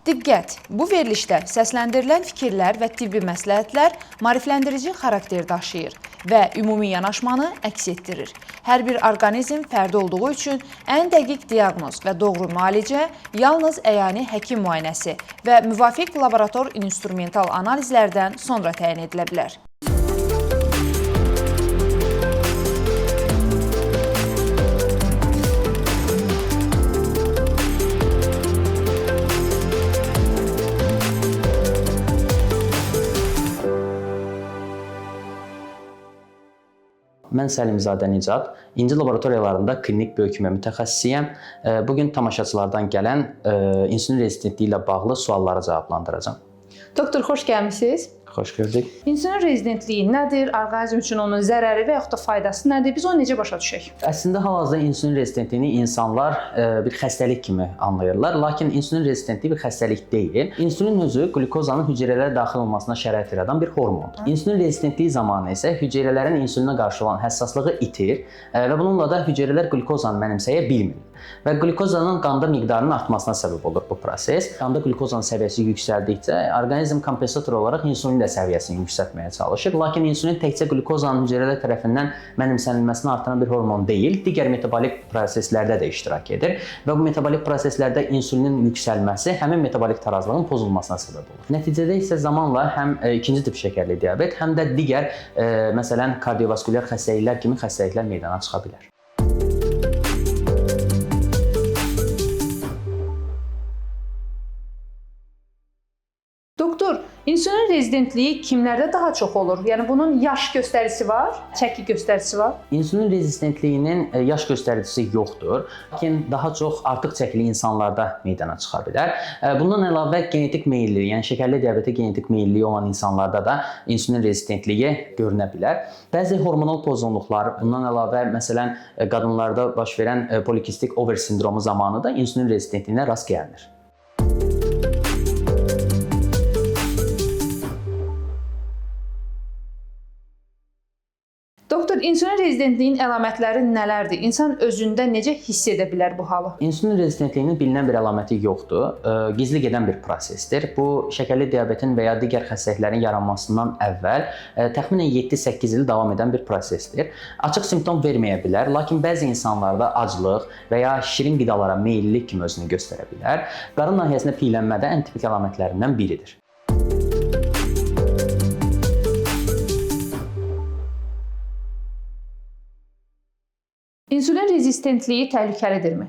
Diqqət! Bu verilişdə səsləndirilən fikirlər və tibbi məsləhətlər maarifləndirici xarakter daşıyır və ümumi yanaşmanı əks etdirir. Hər bir orqanizm fərdi olduğu üçün ən dəqiq diaqnoz və doğru müalicə yalnız əyani həkim müayinəsi və müvafiq laborator instrumental analizlərdən sonra təyin edilə bilər. Mən Səlimzadə Nicat, İnci laboratoriyalarında klinik biyokimya mütəxəssisiyəm. Bugün tamaşaçılardan gələn insülin rezistentliyi ilə bağlı sualları cavablandıracağam. Doktor, xoş gəlmisiniz. Xoş gördük. İnsülin rezistentliyi nədir? Orqanizm üçün onun zərəri və yaxud da faydası nədir? Biz onu necə başa düşək? Əslində hal-hazırda insülin rezistentliyini insanlar bir xəstəlik kimi anlayırlar. Lakin insülin rezistentliyi bir xəstəlik deyil. İnsülin özü qlukozanın hüceyrələrə daxil olmasına şərait yaradan bir hormondur. İnsülin rezistentliyi zamanı isə hüceyrələrin insülinə qarşı olan həssaslığı itir və bununla da hüceyrələr qlukozanı mənimsəyə bilmir. Və qlukozanın qanda miqdarının artmasına səbəb olur bu proses. Qanda qlukozanın səviyyəsi yüksəldikcə orqanizm kompensator olaraq insulin də səviyyəsini yüksəltməyə çalışır. Lakin insulin təkcə qlukozanın hüceyrələr tərəfindən mənimsənilməsini artıran bir hormon deyil, digər metabolik proseslərdə də iştirak edir və bu metabolik proseslərdə insulinin yüksəlməsi həmin metabolik tarazlığın pozulmasına səbəb olur. Nəticədə isə zamanla həm ikinci tip şəkərli diabet, həm də digər məsələn kardiovaskulyar xəstəliklər kimi xəstəliklər meydana çıxa bilər. Doktor, insülin rezistentliyi kimlərdə daha çox olur? Yəni bunun yaş göstəricisi var, çəki göstəricisi var? İnsülin rezistentliyinin yaş göstəricisi yoxdur, lakin daha çox artıq çəkili insanlarda meydana çıxa bilər. Bundan əlavə genetik meyilli, yəni şəkərli diabetə genetik meyilliyi olan insanlarda da insülin rezistentliyi görünə bilər. Bəzi hormonal pozğunluqlar, bundan əlavə məsələn qadınlarda baş verən polikistik over sindromu zamanı da insülin rezistentliyinə rast gəlinir. Doktor, insülin rezistentliyinin əlamətləri nələrdir? İnsan özündə necə hiss edə bilər bu halı? İnsülin rezistentliyinin bilinən bir əlaməti yoxdur. Gizli gedən bir prosesdir. Bu, şəkərli diabetin və ya digər xəstəliklərin yaranmasından əvvəl təxminən 7-8 il davam edən bir prosesdir. Açıq simptom verməyə bilər, lakin bəzi insanlarda aclıq və ya şirin qidalara meyillilik kimi özünü göstərə bilər. Qarın nahiyəsində piylənmə də ən tipik əlamətlərindən biridir. İnsülin rezistentliyi təhlükəlidirmi?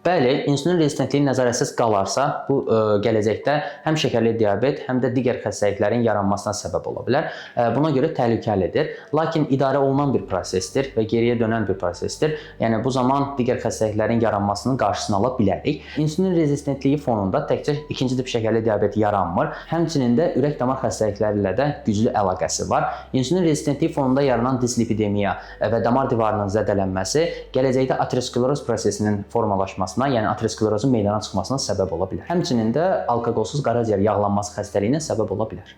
Bəli, insülin rezistentliyi nəzarətsiz qalarsa, bu gələcəkdə həm şəkərli diabet, həm də digər xəstəliklərin yaranmasına səbəb ola bilər. Buna görə təhlükəlidir. Lakin idarə olunan bir prosesdir və geriyə dönən bir prosesdir. Yəni bu zaman digər xəstəliklərin yaranmasının qarşısını ala bilərik. İnsülin rezistentliyi fonunda təkcə ikinci tip şəkərli diabet yaranmır. Həmçinin də ürək-damar xəstəlikləri ilə də güclü əlaqəsi var. İnsülin rezistentliyi fonunda yaranan dislipidemiya və damar divarının zədələnməsi gələcəkdə ateroskleroz prosesinin formalaşmasına, yəni aterosklerozun meydana çıxmasına səbəb ola bilər. Həmçinin də alkoqolsuz qaraciyər yağlanması xəstəliyinə səbəb ola bilər.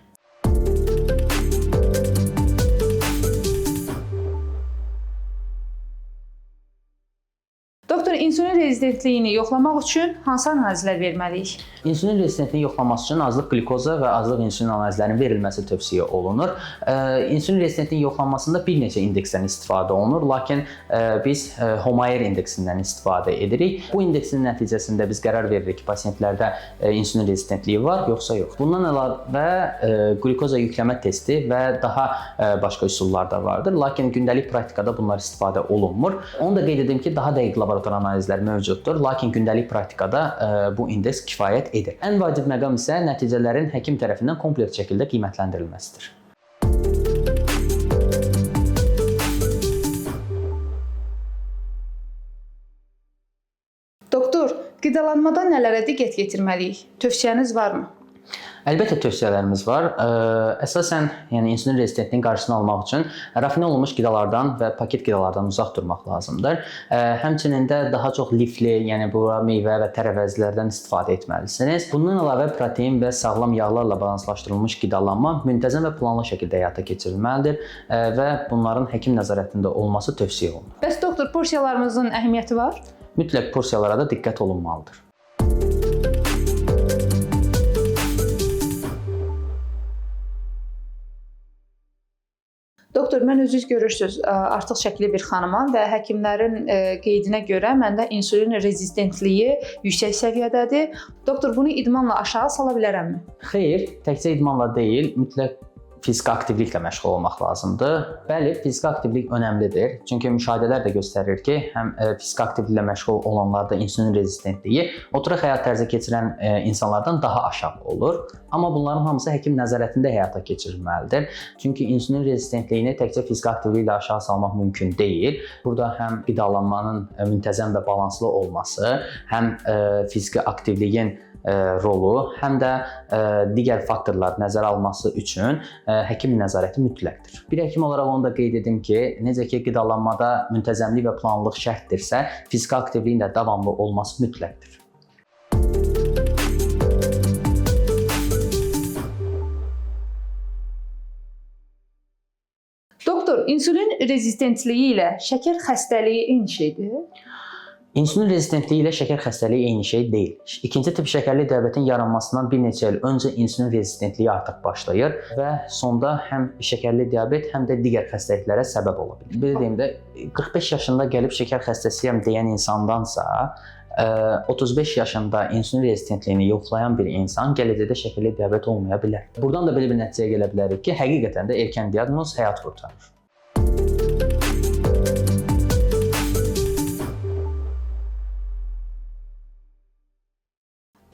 Doktor, insülin rezistentliyini yoxlamaq üçün hansı analizlər verməliyik? İnsülin rezistentliyini yoxlaması üçün azlıq qlükoza və azlıq insülin analizlərinin verilməsi tövsiyə olunur. İnsülin rezistentliyinin yoxlanmasında bir neçə indeksdən istifadə olunur, lakin biz Homayer indeksindən istifadə edirik. Bu indeksin nəticəsində biz qərar veririk ki, pasientlərdə insülin rezistentliyi var, yoxsa yox. Bundan əlavə qlükoza yükləmə testi və daha başqa üsullar da vardır, lakin gündəlik praktikada bunlar istifadə olunmur. Onu da qeyd edim ki, daha dəqiq laborator analizlər mövcuddur, lakin gündəlik praktikada bu indeks kifayət edir. Ən vacib məqam isə nəticələrin həkim tərəfindən kompleks şəkildə qiymətləndirilməsidir. Doktor, qidalanmada nələrə diqqət yetirməliyik? Tövsiyəniz varmı? Əlbəttə tövsiyələrimiz var. Əsasən, yəni insülin rezistentliyinin qarşısını almaq üçün rafinə olunmuş qidalardan və paket qidalardan uzaq durmaq lazımdır. Həmçinin də daha çox lifli, yəni bura meyvə və tərəvəzlərdən istifadə etməlisiniz. Bundan əlavə protein və sağlam yağlarla balanslaşdırılmış qidalanma müntəzəm və planlı şəkildə həyata keçirilməlidir və bunların həkim nəzarətində olması tövsiyə olunur. Bəs doktor, porsiyalarımızın əhəmiyyəti var? Mütləq porsiyalara da diqqət olunmalıdır. Doktor, mən özünüz görürsüz, artıq şəkilli bir xanımam və həkimlərin qeydinə görə məndə insulin rezistentliyi yüksək səviyyədədir. Doktor, bunu idmanla aşağı sala bilərəmmi? Xeyr, təkcə idmanla deyil, mütləq fiziki aktivliklə məşğul olmaq lazımdır. Bəli, fiziki aktivlik önəmlidir. Çünki müşahidələr də göstərir ki, həm fiziki aktivliklə məşğul olanlarda insulin rezistentliyi oturaq həyat tərzi keçirən insanlardan daha aşağı olur. Amma bunların hamısı həkim nəzarətində həyata keçirilməlidir. Çünki insulin rezistentliyini təkcə fiziki aktivliklə aşağı salmaq mümkün deyil. Burada həm qidalanmanın müntəzəm və balanslı olması, həm fiziki aktivliyin rolu, həm də digər faktorlar nəzərə alınması üçün həkim nəzarəti mütləqdir. Bir həkim olaraq onu da qeyd edim ki, necə ki qidalanmada müntəzəmlik və planlılıq şərtdirsə, fiziki aktivliyin də davamlı olması mütləqdir. Doktor, insulin rezistentliyi ilə şəkər xəstəliyi eyni şeydir? İnsulin rezistentliyi ilə şəkər xəstəliyi eyni şey deyil. İkinci tip şəkərli diabetin yaranmasından bir neçə il öncə insulin rezistentliyi artıq başlayır və sonda həm şəkərli diabet, həm də digər xəstəliklərə səbəb ola bilər. Belə deyim də, 45 yaşında gəlib şəkər xəstəsiyəm deyən insandansa, 35 yaşında insulin rezistentliyini yoxlayan bir insan gələcəkdə şəkərli diabet olmaya bilər. Buradan da belə bir nəticəyə gələ bilərik ki, həqiqətən də erkən diaqnoz həyat qurtarır.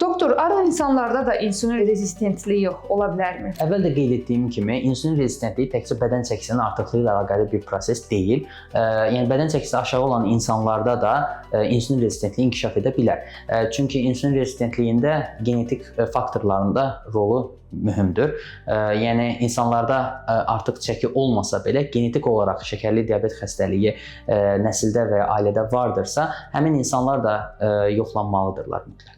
Doktor, ara insanlarda da insulin rezistentliyi ola bilərmi? Əvvəldə qeyd etdiyim kimi, insulin rezistentliyi təkcə bədən çəkisinin artıqlığı ilə əlaqəli bir proses deyil. Yəni bədən çəkisi aşağı olan insanlarda da insulin rezistentliyi inkişaf edə bilər. Çünki insulin rezistentliyində genetik faktorların da rolu mühümdür. Yəni insanlarda artıq çəki olmasa belə genetik olaraq şəkərli diabet xəstəliyi nəsildə və ya ailədə vardırsa, həmin insanlar da yoxlanmalıdırlar mütləq.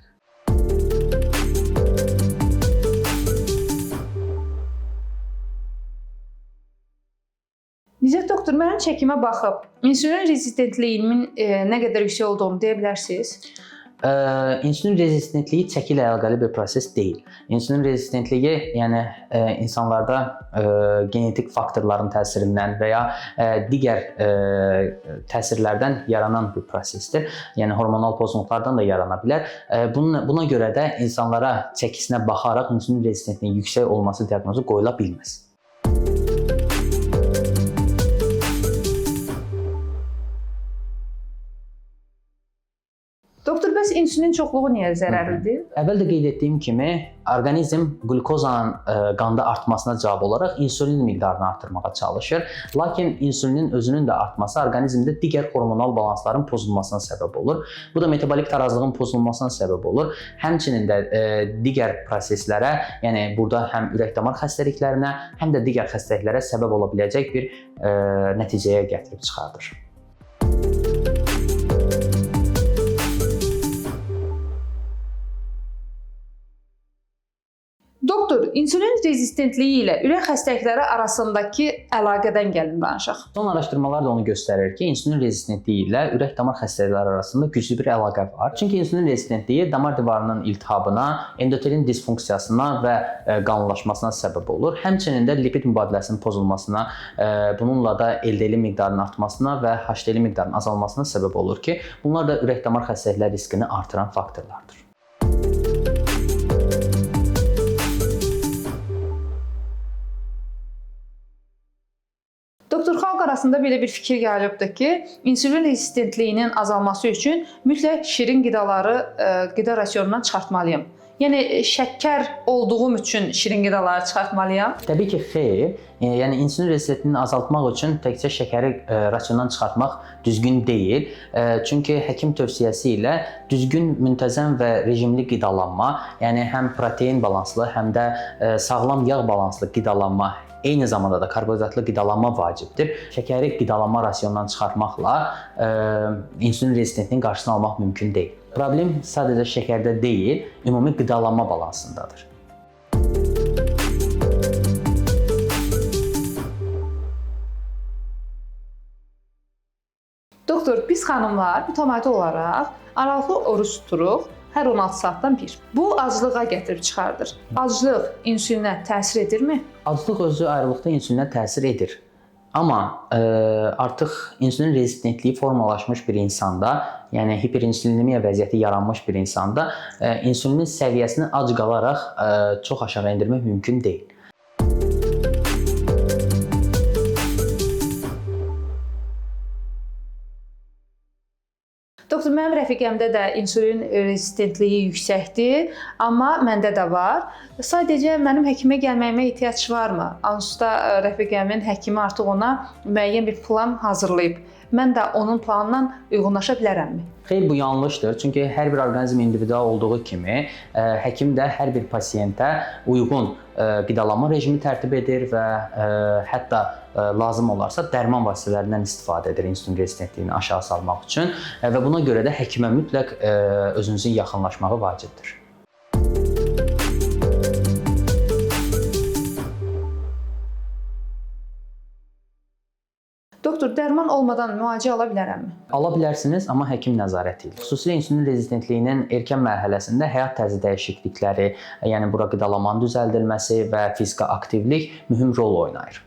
Nizət doktor, mənim çəkimə baxıb insulin rezistentliyimin nə qədər yüksək olduğunu deyə bilərsiniz? İnsulin rezistentliyi çəki ilə əlaqəli bir proses deyil. İnsulin rezistentliyi, yəni insanlarda genetik faktorların təsirindən və ya digər təsirlərdən yaranan bir prosesdir. Yəni hormonal pozuntulardan da yarana bilər. Buna görə də insanlara çəkisinə baxaraq insulin rezistentliyinin yüksək olması diaqnozu qoyula bilməz. Doktor, bəs insulin çoxluğu niyə zərərlidir? Əvvəldə qeyd etdiyim kimi, orqanizm qlukozanın qanda artmasına cavab olaraq insulin miqdarını artırmağa çalışır. Lakin insulinin özünün də artması orqanizmdə digər hormonal balansların pozulmasına səbəb olur. Bu da metabolik tarazlığın pozulmasına səbəb olur. Həmçinin də digər proseslərə, yəni burada həm ürək-damar xəstəliklərinə, həm də digər xəstəliklərə səbəb ola biləcək bir nəticəyə gətirib çıxardır. Doktor, insulin rezistentliyi ilə ürək xəstəlikləri arasındakı əlaqədən gəlin danışaq. Son araşdırmalar da onu göstərir ki, insulin rezistentliyi ilə ürək-damar xəstəlikləri arasında güclü bir əlaqə var. Çünki insulin rezistentliyi damar divarının iltihabına, endotelin disfunksiyasına və qalınlaşmasına səbəb olur. Həmçinin də lipid mübadiləsinin pozulmasına, bununla da LDL miqdarının artmasına və HDL miqdarının azalmasına səbəb olur ki, bunlar da ürək-damar xəstəlikləri riskini artıran faktorlardır. Doktor, xalq arasında belə bir fikir yayılıbdır ki, insulin rezistentliyinin azalması üçün mütləq şirin qidaları qida rasionundan çıxartmalıyam. Yəni şəkər olduğum üçün şirin qidaları çıxartmalıyam? Təbii ki, xeyr. Yəni insulin rezistentliyini azaltmaq üçün təkcə şəkəri rasiondan çıxartmaq düzgün deyil. Çünki həkim tövsiyəsi ilə düzgün, müntəzəm və rejimli qidalanma, yəni həm protein balanslı, həm də sağlam yağ balanslı qidalanma, eyni zamanda da karbohidratlı qidalanma vacibdir. Şəkəri qidalanma rasionundan çıxartmaqla insulin rezistentliyinin qarşısını almaq mümkün deyil. Problem sadəcə şəkərdə deyil, ümumi qidalanma balansındadır. Doktor, biz xanımlar mütəmadi olaraq aralıqlı oruç tuturuq. Hər 16 saatdan bir. Bu aclığa gətirib çıxardır. Aclıq insulinə təsir edirmi? Aclıq özü ayrılıqda insulinə təsir edir. Amma artıq insulin rezistentliyi formalaşmış bir insanda, yəni hiperinsulinemiya vəziyyəti yaranmış bir insanda insulinin səviyyəsini ac qalaraq çox aşağı endirmək mümkün deyil. Doktor, mənim rəfiqəmdə də insulin rezistentliyi yüksəkdir, amma məndə də var. Sadəcə mənim həkimə gəlməyimə ehtiyac varmı? Onsuz rəfiqəmin həkimi artıq ona müəyyən bir plan hazırlayıb. Mən də onun planından uyğunlaşa bilərəmmi? Xeyr, bu yanlışdır. Çünki hər bir orqanizm individual olduğu kimi, həkim də hər bir pasiyentə uyğun qidalanma rejimi tərtib edir və hətta lazım olarsa dərman vasitələrindən istifadə edir insulin rezistentliyini aşağı salmaq üçün və buna görə də həkimə mütləq özünüzün yaxınlaşmağı vacibdir. Doktor, dərman olmadan müalicə ala bilərəmmi? Ala bilərsiniz, amma həkim nəzarəti ilə. Xüsusilə insulin rezistentliyinin erkən mərhələsində həyat tərzi dəyişiklikləri, yəni bura qidalanmanın düzəldilməsi və fiziki aktivlik mühüm rol oynayır.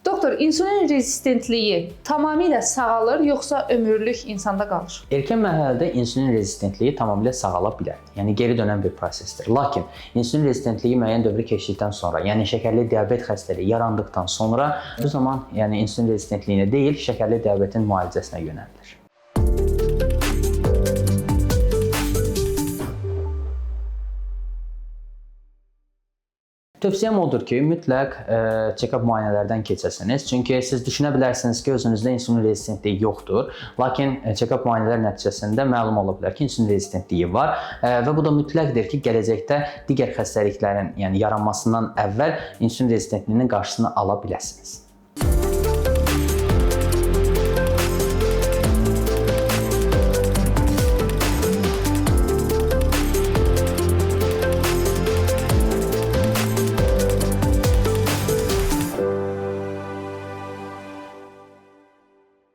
Doktor, insulin rezistentliyi tamamilə sağalır, yoxsa ömürlük insanda qalır? Erkən mərhələdə insulin rezistentliyi tamamilə sağala bilər. Yəni geri dönən bir prosesdir. Lakin insulin rezistentliyi müəyyən dövrü keçdikdən sonra, yəni şəkərli diabet xəstəliyi yarandıqdan sonra bu zaman yəni insulin rezistentliyinə deyil, şəkərli diabetin müalicəsinə yönəlilir. Tövsiyəm odur ki, mütləq check-up müayinələrdən keçəsiniz. Çünki siz düşünə bilərsiniz ki, özünüzdə insulin rezistentliyi yoxdur. Lakin check-up müayinələr nəticəsində məlum ola bilər ki, insulin rezistentliyi var və bu da mütləqdir ki, gələcəkdə digər xəstəliklərin, yəni yaranmasından əvvəl insulin rezistentliyinin qarşısını ala biləsiniz.